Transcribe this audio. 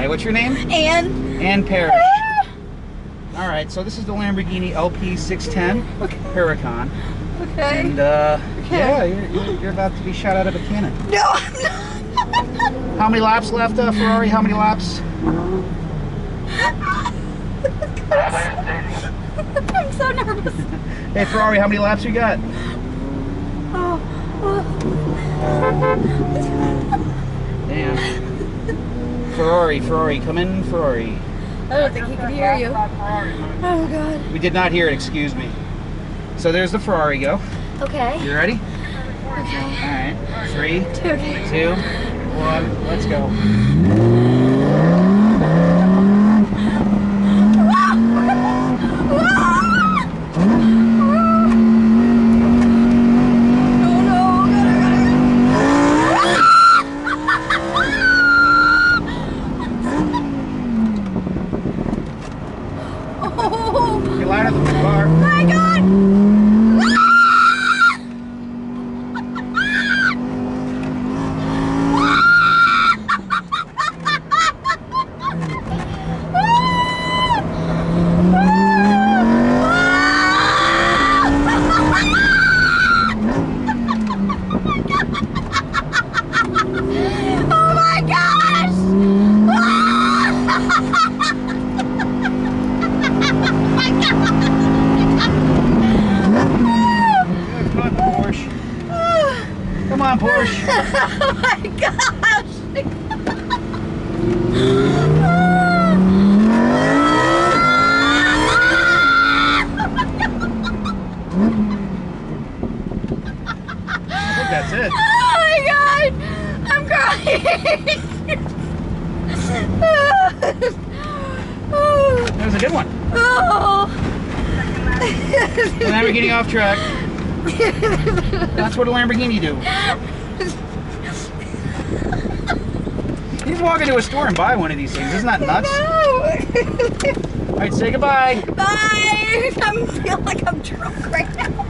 right, what's your name? Ann Parrish. All right, so this is the Lamborghini LP610 Huracán. Okay. And yeah, you're about to be shot out of a cannon. No, I'm not. How many laps left, Ferrari? How many laps? I'm so nervous. Hey, Ferrari, how many laps you got? Damn. Ferrari, come in, Ferrari. I don't think he can hear you. Oh, God. We did not hear it, excuse me. So there's the Ferrari go. Okay. You ready? Okay. All right. 3, Okay. 2, 1, let's go. You're louder than the car. Oh my God! Oh my gosh! Come on, Porsche. Oh my gosh! I think that's it. Oh my God! I'm crying! That was a good one. Oh! Now we're getting off track. That's what a Lamborghini do. You just walk into a store and buy one of these things. Isn't that nuts? No! All right, say goodbye. Bye! I feel like I'm drunk right now.